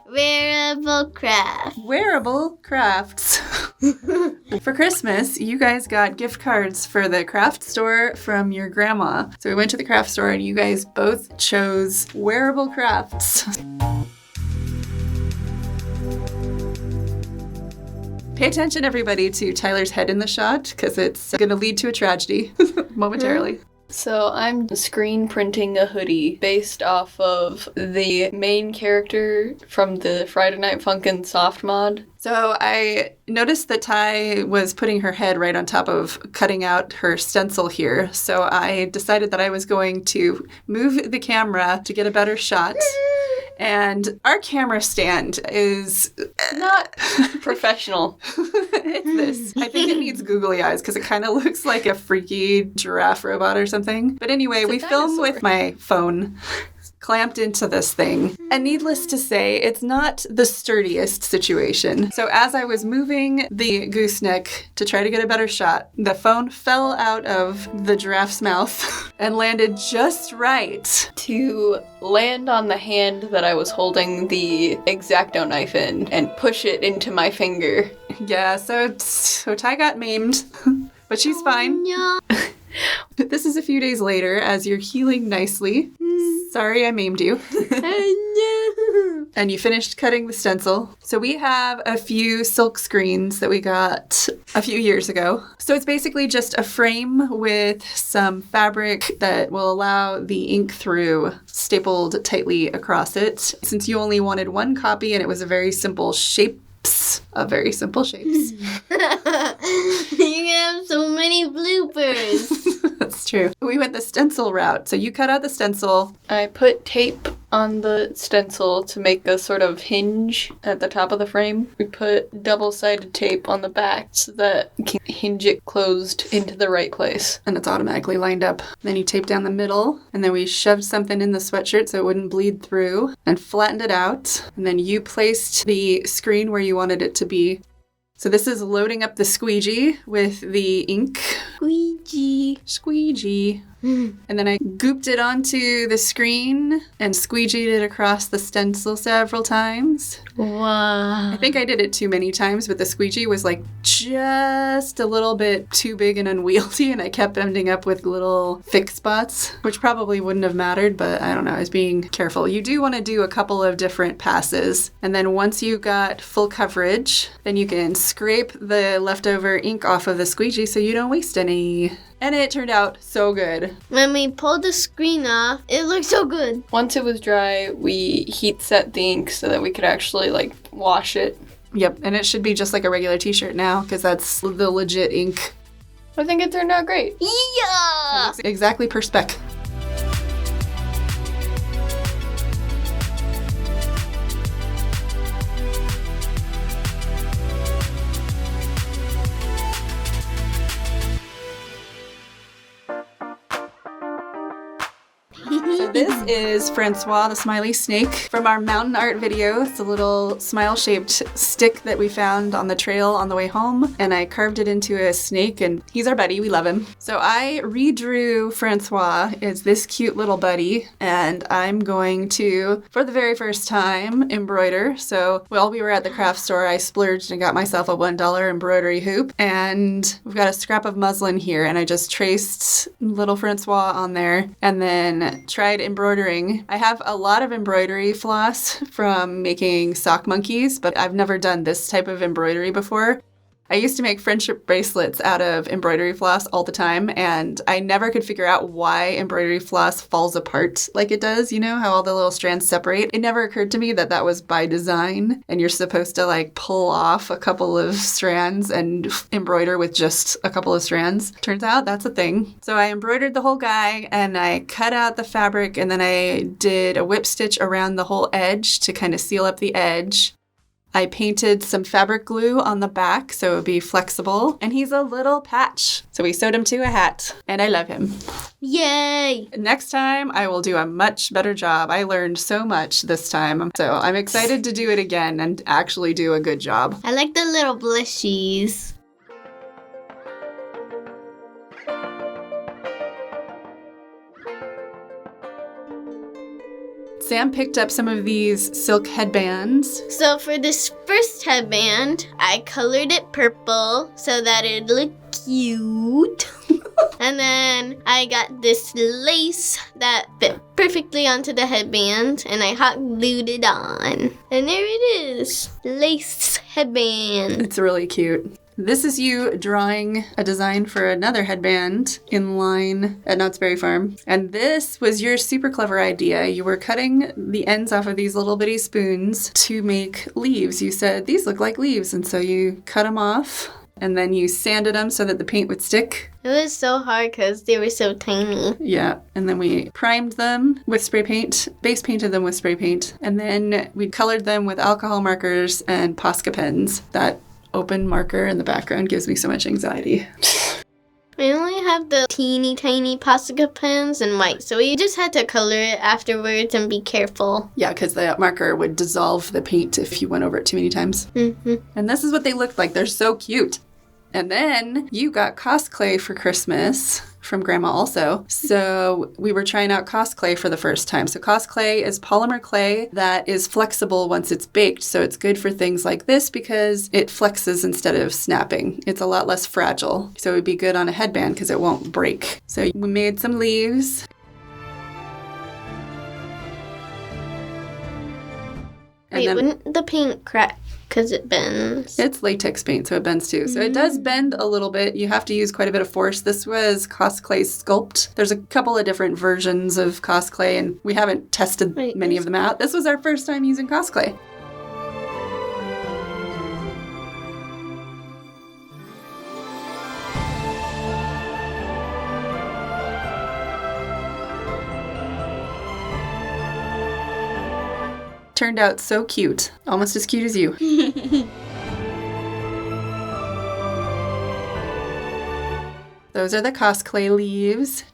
Wearable craft. Wearable crafts. For Christmas, you guys got gift cards for the craft store from your grandma. So we went to the craft store and you guys both chose wearable crafts. Pay attention, everybody, to Tyler's head in the shot, because it's going to lead to a tragedy momentarily. So I'm screen printing a hoodie based off of the main character from the Friday Night Funkin' soft mod. So I noticed that Ty was putting her head right on top of cutting out her stencil here. So I decided that I was going to move the camera to get a better shot. And our camera stand is Not professional. it's this. I think it needs googly eyes because it kind of looks like a freaky giraffe robot or something. But anyway, we film with my phone clamped into this thing. And needless to say, it's not the sturdiest situation. So as I was moving the gooseneck to try to get a better shot, the phone fell out of the giraffe's mouth and landed just right. To land on the hand that I was holding the X-Acto knife in and push it into my finger. Yeah, so Ty got maimed, but she's fine. No. This is a few days later as you're healing nicely. Sorry I maimed you. And you finished cutting the stencil. So we have a few silk screens that we got a few years ago. So it's basically just a frame with some fabric that will allow the ink through stapled tightly across it. Since you only wanted one copy and it was a very simple shape, of very simple shapes. You have so many bloopers. That's true. We went the stencil route. So you cut out the stencil. I put tape on the stencil to make a sort of hinge at the top of the frame. We put double-sided tape on the back so that you can hinge it closed into the right place. And it's automatically lined up. Then you tape down the middle, and then we shoved something in the sweatshirt so it wouldn't bleed through, and flattened it out. And then you placed the screen where you wanted it to be. So this is loading up the squeegee with the ink. Squeegee. And then I gooped it onto the screen and squeegeed it across the stencil several times. Wow. I think I did it too many times, but the squeegee was like just a little bit too big and unwieldy, and I kept ending up with little thick spots, which probably wouldn't have mattered, but I don't know, I was being careful. You do want to do a couple of different passes, and then once you got full coverage, then you can scrape the leftover ink off of the squeegee so you don't waste any. And it turned out so good. When we pulled the screen off, it looked so good. Once it was dry, we heat set the ink so that we could actually, wash it. Yep, and it should be just like a regular t-shirt now, because that's the legit ink. I think it turned out great. It Yeah! looks exactly per spec. So this is Francois the Smiley Snake from our mountain art video. It's a little smile-shaped stick that we found on the trail on the way home, and I carved it into a snake, and he's our buddy. We love him. So I redrew Francois as this cute little buddy, and I'm going to, for the very first time, embroider. So while we were at the craft store, I splurged and got myself a $1 embroidery hoop, and we've got a scrap of muslin here, and I just traced little Francois on there, and then tried embroidering. I have a lot of embroidery floss from making sock monkeys, but I've never done this type of embroidery before. I used to make friendship bracelets out of embroidery floss all the time, and I never could figure out why embroidery floss falls apart like it does, you know, how all the little strands separate. It never occurred to me that that was by design, and you're supposed to pull off a couple of strands and embroider with just a couple of strands. Turns out that's a thing. So I embroidered the whole guy, and I cut out the fabric, and then I did a whip stitch around the whole edge to kind of seal up the edge. I painted some fabric glue on the back so it would be flexible. And he's a little patch. So we sewed him to a hat. And I love him. Yay! Next time, I will do a much better job. I learned so much this time. So I'm excited to do it again and actually do a good job. I like the little blushies. Sam picked up some of these silk headbands. So for this first headband, I colored it purple so that it looked cute. And then I got this lace that fit perfectly onto the headband, and I hot glued it on. And there it is, lace headband. It's really cute. This is you drawing a design for another headband in line at Knott's Berry Farm. And this was your super clever idea. You were cutting the ends off of these little bitty spoons to make leaves. You said, these look like leaves. And so you cut them off and then you sanded them so that the paint would stick. It was so hard because they were so tiny. Yeah, and then we primed them with spray paint, base painted them with spray paint, and then we colored them with alcohol markers and Posca pens. That open marker in the background gives me so much anxiety. I only have the teeny tiny Posca pens in white, so we just had to color it afterwards and be careful. Yeah, because the marker would dissolve the paint if you went over it too many times. Mm-hmm. And this is what they looked like. They're so cute. And then you got CosClay for Christmas from Grandma also. So we were trying out CosClay for the first time. So CosClay is polymer clay that is flexible once it's baked. So it's good for things like this because it flexes instead of snapping. It's a lot less fragile. So it would be good on a headband because it won't break. So we made some leaves. Wait, wouldn't the paint crack because it bends? It's latex paint, so it bends too. So it does bend a little bit. You have to use quite a bit of force. This was CosClay Sculpt. There's a couple of different versions of CosClay, and we haven't tested many of them out. This was our first time using CosClay. Turned out so cute. Almost as cute as you. Those are the CosClay leaves.